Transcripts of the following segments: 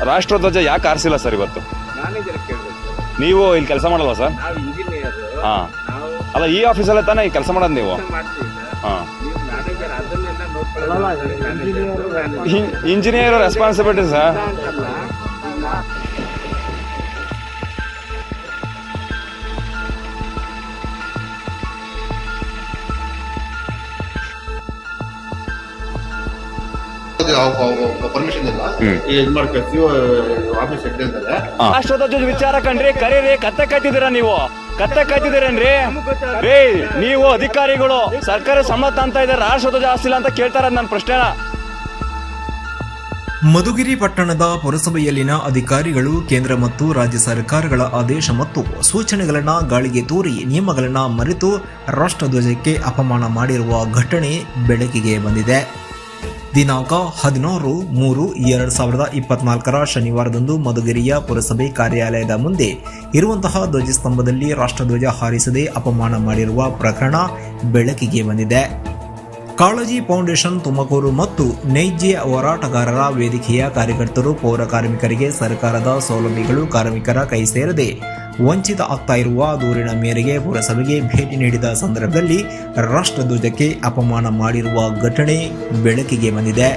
ರಾಷ್ಟ್ರಧ್ವಜ ಯಾಕೆ ಆರಿಸಿಲ್ಲ ಸರ್ ಇವತ್ತು? ಮ್ಯಾನೇಜರ್ ಕೇಳಬೇಕು. ನೀವು ಇಲ್ಲಿ ಕೆಲಸ ಮಾಡಲ್ವಾ ಸರ್? ನಾವು ಇಂಜಿನಿಯರ್. ಹಾಂ, ನಾವು ಅಲ್ಲ ಈ ಆಫೀಸಲ್ಲೇ ತಾನೇ ಕೆಲಸ ಮಾಡೋದು ನೀವು? ಮಾಡ್ತೀವಿ ಸರ್. ಹಾಂ, ನೀವು ಮ್ಯಾನೇಜರ್ ಅದನ್ನೆಲ್ಲ ನೋಡ್ಕೊಳ್ಳಲ್ಲ. Engineer responsibility sir. ಅಂತಲ್ಲ ಪರ್ಮಿಷನ್ ಇಲ್ಲ. ಇದು ಮಾಡ್ಕೊಳ್ತೀವಿ ಆಫೀಸ್ ಹೆಡ್ ಇದ್ದಾರೆ. ರಾಷ್ಟ್ರಧ್ವಜ ವಿಚಾರ ಕಂಡ್ರಿ ಕರೀರಿ, ಕತ್ತೆ ಕಾಯ್ತಿದ್ದೀರಾ ನೀವು? ಕತ್ತೆ ಕಾಯ್ತಿದ್ದೀರೇನ್ರಿ? ರೇ ನೀವು ಅಧಿಕಾರಿಗಳು ಸರ್ಕಾರಿ ಸಂಬಳ ಅಂತ ಇದ್ದಾರೆ, ರಾಷ್ಟ್ರಧ್ವಜ ಆಸ್ತಿಲ್ಲ ಅಂತ ಕೇಳ್ತಾರ ನನ್ನ ಪ್ರಶ್ನೆನ. ಮಧುಗಿರಿ ಪಟ್ಟಣದ ಪುರಸಭೆಯಲ್ಲಿನ ಅಧಿಕಾರಿಗಳು ಕೇಂದ್ರ ಮತ್ತು ರಾಜ್ಯ ಸರ್ಕಾರಗಳ ಆದೇಶ ಮತ್ತು ಸೂಚನೆಗಳನ್ನು ಗಾಳಿಗೆ ತೂರಿ ನಿಯಮಗಳನ್ನು ಮರೆತು ರಾಷ್ಟ್ರಧ್ವಜಕ್ಕೆ ಅಪಮಾನ ಮಾಡಿರುವ ಘಟನೆ ಬೆಳಕಿಗೆ ಬಂದಿದೆ. ದಿನಾಂಕ 16/3/2024 ಶನಿವಾರದಂದು ಮಧುಗಿರಿಯ ಪುರಸಭೆ ಕಾರ್ಯಾಲಯದ ಮುಂದೆ ಇರುವಂತಹ ಧ್ವಜಸ್ತಂಭದಲ್ಲಿ ರಾಷ್ಟ್ರಧ್ವಜ ಹಾರಿಸದೆ ಅಪಮಾನ ಮಾಡಿರುವ ಪ್ರಕರಣ ಬೆಳಕಿಗೆ ಬಂದಿದೆ. ಕಾಳಜಿ ಫೌಂಡೇಶನ್ ತುಮಕೂರು ಮತ್ತು ನೈಜ ಹೋರಾಟಗಾರರ ವೇದಿಕೆಯ ಕಾರ್ಯಕರ್ತರು ಪೌರ ಕಾರ್ಮಿಕರಿಗೆ ಸರ್ಕಾರದ ಸೌಲಭ್ಯಗಳು ಕಾರ್ಮಿಕರ ಕೈ ಸೇರದೆ ವಂಚಿತ ಆಗ್ತಾ ಇರುವ ದೂರಿನ ಮೇರೆಗೆ ಪುರಸಭೆಗೆ ಭೇಟಿ ನೀಡಿದ ಸಂದರ್ಭದಲ್ಲಿ ರಾಷ್ಟ್ರಧ್ವಜಕ್ಕೆ ಅಪಮಾನ ಮಾಡಿರುವ ಘಟನೆ ಬೆಳಕಿಗೆ ಬಂದಿದೆ.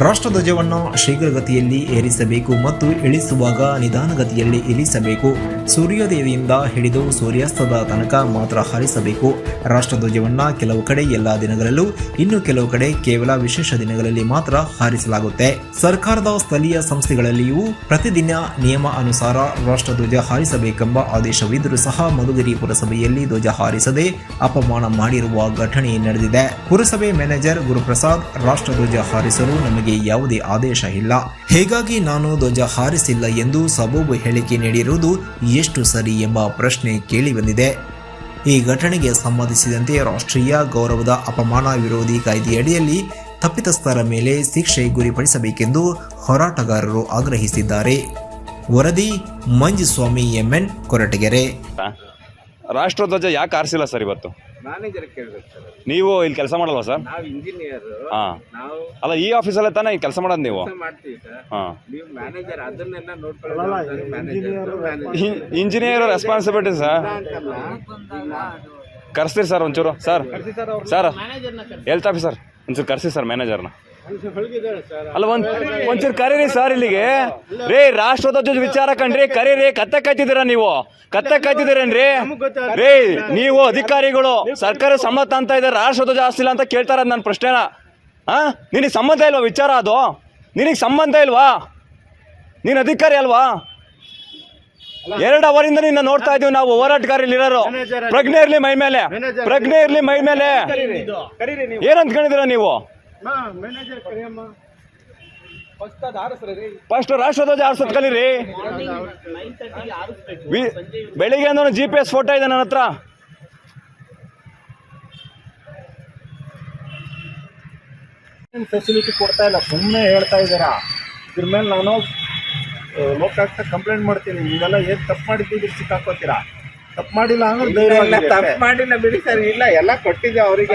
ರಾಷ್ಟ್ರಧ್ವಜವನ್ನು ಶೀಘ್ರಗತಿಯಲ್ಲಿ ಏರಿಸಬೇಕು ಮತ್ತು ಇಳಿಸುವಾಗ ನಿಧಾನಗತಿಯಲ್ಲಿ ಇಳಿಸಬೇಕು. ಸೂರ್ಯೋದಯದಿಂದ ಹಿಡಿದು ಸೂರ್ಯಾಸ್ತದ ತನಕ ಮಾತ್ರ ಹಾರಿಸಬೇಕು. ರಾಷ್ಟ್ರಧ್ವಜವನ್ನು ಕೆಲವು ಕಡೆ ಎಲ್ಲಾ ದಿನಗಳಲ್ಲೂ, ಇನ್ನು ಕೆಲವು ಕಡೆ ಕೇವಲ ವಿಶೇಷ ದಿನಗಳಲ್ಲಿ ಮಾತ್ರ ಹಾರಿಸಲಾಗುತ್ತೆ. ಸರ್ಕಾರದ ಸ್ಥಳೀಯ ಸಂಸ್ಥೆಗಳಲ್ಲಿಯೂ ಪ್ರತಿದಿನ ನಿಯಮ ಅನುಸಾರ ರಾಷ್ಟ್ರಧ್ವಜ ಹಾರಿಸಬೇಕೆಂಬ ಆದೇಶವಿದ್ದರೂ ಸಹ ಮಧುಗಿರಿ ಪುರಸಭೆಯಲ್ಲಿ ಧ್ವಜ ಹಾರಿಸದೆ ಅಪಮಾನ ಮಾಡಿರುವ ಘಟನೆ ನಡೆದಿದೆ. ಪುರಸಭೆ ಮ್ಯಾನೇಜರ್ ಗುರುಪ್ರಸಾದ್, ರಾಷ್ಟ್ರಧ್ವಜ ಹಾರಿಸಲು ನಮಗೆ ಯಾವುದೇ ಆದೇಶ ಇಲ್ಲ, ಹೀಗಾಗಿ ನಾನು ಧ್ವಜ ಹಾರಿಸಿಲ್ಲ ಎಂದು ಸಬೂಬು ಹೇಳಿಕೆ ನೀಡಿರುವುದು ಎಷ್ಟು ಸರಿ ಎಂಬ ಪ್ರಶ್ನೆ ಕೇಳಿಬಂದಿದೆ. ಈ ಘಟನೆಗೆ ಸಂಬಂಧಿಸಿದಂತೆ ರಾಷ್ಟ್ರೀಯ ಗೌರವದ ಅಪಮಾನ ವಿರೋಧಿ ಕಾಯ್ದೆಯಡಿಯಲ್ಲಿ ತಪ್ಪಿತಸ್ಥರ ಮೇಲೆ ಶಿಕ್ಷೆ ಗುರಿಪಡಿಸಬೇಕೆಂದು ಹೋರಾಟಗಾರರು ಆಗ್ರಹಿಸಿದ್ದಾರೆ. ವರದಿ ಮಂಜುಸ್ವಾಮಿ, MN, ಕೊರಟಗೆರೆ. ರಾಷ್ಟ್ರಧ್ವಜ ಯಾಕೆ ಆರಿಸಿಲ್ಲ ಸರ್ ಇವತ್ತು? ಮ್ಯಾನೇಜರ್ ಕೇಳಬೇಕು ಸರ್. ನೀವು ಇಲ್ಲಿ ಕೆಲಸ ಮಾಡಲ್ವಾ ಸರ್? ನಾವು ಇಂಜಿನಿಯರ್. ಹಾಂ, ನಾವು ಅಲ್ಲ ಈ ಆಫೀಸಲ್ಲೇ ತಾನೇ ಕೆಲಸ ಮಾಡೋದು ನೀವು? ಮಾಡ್ತೀವಿ ಸರ್. ಹಾಂ, ನೀವು ಮ್ಯಾನೇಜರ್ ಅದನ್ನೆಲ್ಲ ನೋಡ್ಕೊಳ್ಳಲ್ಲ. Engineer responsibility sir. ಅಂತಲ್ಲ ಕರೆಸ್ತೀರಿ ಸರ್ ಒಂಚೂರು? ಸರ್ ಹೆಲ್ತ್ ಆಫೀಸರ್ ಒಂಚೂರು ಕರೆಸಿ ಸರ್ ಮ್ಯಾನೇಜರ್ನ. ಅಲ್ಲ ಒಂಚೂರು ಕರೀರಿ ಸರ್ ಇಲ್ಲಿಗೆ. ರೇ ರಾಷ್ಟ್ರಧ್ವಜ ವಿಚಾರ ಕಂಡ್ರಿ ಕರೀರಿ, ಕತ್ತೆ ಕಾಯ್ತಿದ್ದೀರಾ ನೀವು? ಕತ್ತೆ ಕಾಯ್ತಿದ್ದೀರೇನ್ರಿ? ರೇ ನೀವು ಅಧಿಕಾರಿಗಳು ಸರ್ಕಾರಿ ಸಂಬಳ ಅಂತ ಇದ್ದಾರೆ, ರಾಷ್ಟ್ರಧ್ವಜ ಆಸ್ತಿಲ್ಲ ಅಂತ ಕೇಳ್ತಾರ ನನ್ನ ಪ್ರಶ್ನೆನ. ಹಾಂ, ನಿನಗೆ ಸಂಬಂಧ ಇಲ್ವಾ ವಿಚಾರ? ಅದು ನಿನಗೆ ಸಂಬಂಧ ಇಲ್ವಾ? ನೀನು ಅಧಿಕಾರಿ ಅಲ್ವಾ? 2 ಅವರಿಂದ ನಿನ್ನ ನೋಡ್ತಾ ಇದೀವಿ ನಾವು. ಹೋರಾಟಗಾರರಿರೋರು ಪ್ರಜ್ಞೆ ಇರ್ಲಿ ಮೈ ಮೇಲೆ, ಪ್ರಜ್ಞೆ ಇರ್ಲಿ ಮೈ ಮೇಲೆ. ಏನಂತ ಕೇಳಿದಿರ ನೀವು? ಫಸ್ಟ್ ರಾಷ್ಟ್ರಧ್ವಜ ಆರಿಸೋದು ಕಲೀರಿ. ಬೆಳಿಗ್ಗೆ ಅಂದ್ರೆ GPS ಫೋಟೋ ಇದೆ ನನ್ನ ಹತ್ರ. ಫೆಸಿಲಿಟಿ ಕೊಡ್ತಾ ಇಲ್ಲ, ಸುಮ್ಮನೆ ಹೇಳ್ತಾ ಇದ್ದೀರಾ. ಇದ್ರ ಮೇಲೆ ನಾನು ಲೋಕಾಯುಕ್ತ ಕಂಪ್ಲೇಂಟ್ ಮಾಡ್ತೀನಿ. ನೀವೆಲ್ಲ ಏನು ತಪ್ಪು ಮಾಡಿದ್ದೀವಿ ಸಿಕ್ಕಾಕೋತೀರಾ. ತಪ್ಪು ಮಾಡಿಲ್ಲ ಅಂದ್ರೆ ತಪ್ಪು ಮಾಡಿಲ್ಲ ಬಿಡಿ ಸರ್. ಇಲ್ಲ, ಎಲ್ಲ ಕೊಟ್ಟಿದ್ದೆ ಅವರಿಗೆ.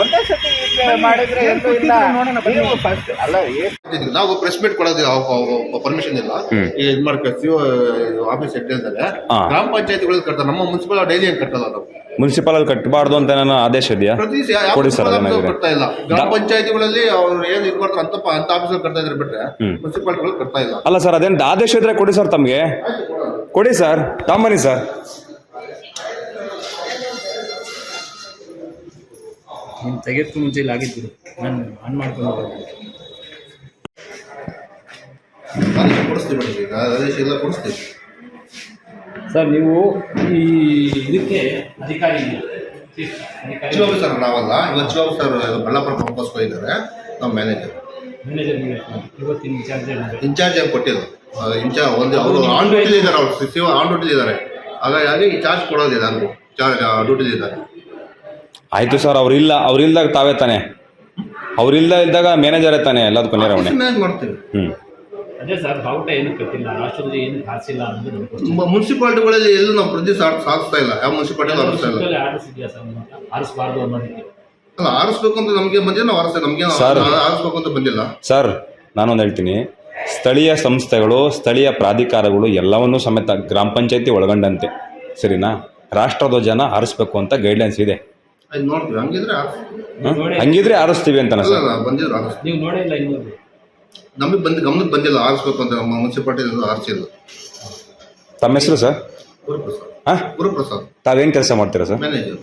ಒಂದೇ ಸತಿ ಮಾಡಿದ್ರೆ ಅಲ್ಲ, ನಾವು ಪ್ರೆಸ್ ಮೀಟ್ ಕೊಡೋದು ಪರ್ಮಿಷನ್ ಇಲ್ಲ. ಇದು ಮಾಡ್ಕೊಳ್ತೀವಿ ಆಫೀಸ್ ಹೆಡ್ ಇದ್ದಾರೆ. ಗ್ರಾಮ ಪಂಚಾಯತಿಗಳು ಕಟ್ತಾರೆ, ನಮ್ಮ ಮುನ್ಸಿಪಲ್ ಡೈಲಿ ಏನು ಕಟ್ಟಲ್ಲ. ನಾವು ಮುನ್ಸಿಪಲ್ ಅಲ್ಲಿ ಕಟ್ಟಬಾರ್ದು ಅಂತ ನನ್ನ ಆದೇಶ ಇದೆಯಾ? ಕೊಡಿ ಸರ್. ಕಟ್ತಾ ಇಲ್ಲ. ಗ್ರಾಮ ಪಂಚಾಯತಿಗಳಲ್ಲಿ ಅವ್ರು ಏನ್ ಇದು ಮಾಡ್ತಾರೆ ಅಂತ ಆಫೀಸಲ್ಲಿ ಕಟ್ತಾ ಇದ್ರೆ ಬಿಟ್ರೆ ಮುನ್ಸಿಪಾಲಿಟಿಗಳು ಕಟ್ತಾ ಇಲ್ಲ. ಅಲ್ಲ ಸರ್, ಅದೇನು ಆದೇಶ ಇದ್ರೆ ಕೊಡಿ ಸರ್, ತಮಗೆ ಕೊಡಿ ಸರ್, ತಮ್ಮನಿ ಸರ್. ನೀನು ತೆಗೆದಕ್ಕೂ ಮುಂಚೆ ಇಲ್ಲಿ ಆಗಿದ್ದು ನಾನು ಆನ್ ಮಾಡ್ಕೊಂಡು ಆದೇಶ ಕೊಡಿಸ್ತೀವಿ ಮೇಡಮ್. ಈಗ ಆದೇಶ ಎಲ್ಲ ಕೊಡಿಸ್ತೀವಿ ಸರ್. ನೀವು ಈ ಇದಕ್ಕೆ ಅಧಿಕಾರಿ ಚೀಫ್ ಆಫೀಸರ್ ನಾವಲ್ಲ. ಇವತ್ತು ಚೀಫ್ ಆಫೀಸರ್ ಬಳ್ಳಾಪುರ ಪಂಪಸ್ ಇದ್ದಾರೆ. ನಾವು ಮ್ಯಾನೇಜರ್ ಇವತ್ತಿನ ಇನ್ಚಾರ್ಜ್ ಏನು ಕೊಟ್ಟಿಲ್ಲ. ಇನ್ಚಾರ್ಜ್ ಒಂದು ಅವರು ಆನ್ ಡ್ಯೂಟಿಲಿ ಇದ್ದಾರೆ. ಅವ್ರು ಸಿಒ ಆನ್ ಡ್ಯೂಟಿಲಿ ಇದ್ದಾರೆ. ಹಾಗಾಗಿ ಚಾರ್ಜ್ ಕೊಡೋದಿಲ್ಲ, ಅವರು ಚಾರ್ಜ್ ಡ್ಯೂಟಿಲಿ ಇದ್ದಾರೆ. ಆಯ್ತು ಸರ್, ಅವ್ರಿಲ್ದಾಗ ತಾವೇ ತಾನೆ, ಇದ್ದಾಗ ಮ್ಯಾನೇಜರೇ ತಾನೆ ಎಲ್ಲದಕ್ಕೂ ನೇರವಣೆ ಮಾಡ್ತೀವಿ. ಅದೇ ಸರ್, ಬಾವುಟ ಏನು ಕಟ್ಟಿಲ್ಲ, ರಾಷ್ಟ್ರಧ್ವಜ ಏನು ಹಾರಿಸಿಲ್ಲ ಅನ್ನೋದು ಮುನ್ಸಿಪಾಲಿಟಿಗಳಲ್ಲಿ ಎಲ್ಲೂ ನಾವು ಪ್ರತಿ ಸಾಧಿಸ್ತಾ ಇಲ್ಲ. ಯಾವ ಮುನ್ಸಿಪಾಲಿಟಿ ಹಾರಿಸ್ತಾ ಇಲ್ಲ. ಆರಿಸಿದ್ಯಾ ಸರ್? ಆರಿಸಬಾರ್ದು ಅನ್ನೋದಕ್ಕೆ ಅಲ್ಲ ಆರಿಸ್ಬೇಕು ಅಂತ ನಮಗೆ ಬಂದಿಲ್ಲ, ನಾವು ಆರಿಸ್ತೇವೆ. ನಮಗೆ ಸರ್. ಆರಿಸ್ಬೇಕು ಅಂತ ಬಂದಿಲ್ಲ. ಸರ್ ನಾನೊಂದು ಹೇಳ್ತೀನಿ, ಸ್ಥಳೀಯ ಸಂಸ್ಥೆಗಳು, ಸ್ಥಳೀಯ ಪ್ರಾಧಿಕಾರಗಳು ಎಲ್ಲವನ್ನೂ ಸಮೇತ ಗ್ರಾಮ ಪಂಚಾಯತಿ ಒಳಗೊಂಡಂತೆ, ಸರಿನಾ, ರಾಷ್ಟ್ರಧ್ವಜನ ಹಾರಿಸ್ಬೇಕು ಅಂತ ಗೈಡ್ಲೈನ್ಸ್ ಇದೆ. ಅದು ನೋಡ್ತೀವಿ, ಹಂಗಿದ್ರೆ ಹಂಗಿದ್ರೆ ಹಾರಿಸ್ತೀವಿ ಅಂತನ ಸರ್? ಬಂದಿದ್ರು ಆರಿಸ್ತೀವಿ. ನೀವು ನೋಡಿಲ್ಲ ಇನ್ನೂ? ನಮಗೆ ಗಮನಕ್ಕೆ ಬಂದಿಲ್ಲ ಆರಿಸ್ಬೇಕು ಅಂತ. ನಮ್ಮ ಮುನ್ಸಿಪಾಲಿಟಿ ಆರಿಸಿಲ್ಲ. ತಮ್ಮ ಹೆಸರು ಸರ್? ಗುರುಪ್ರಸಾದ್. ಹಾಂ, ಗುರುಪ್ರಸಾದ್ ತಾವೇನು ಕೆಲಸ ಮಾಡ್ತೀರಾ ಸರ್? ಮ್ಯಾನೇಜರ್.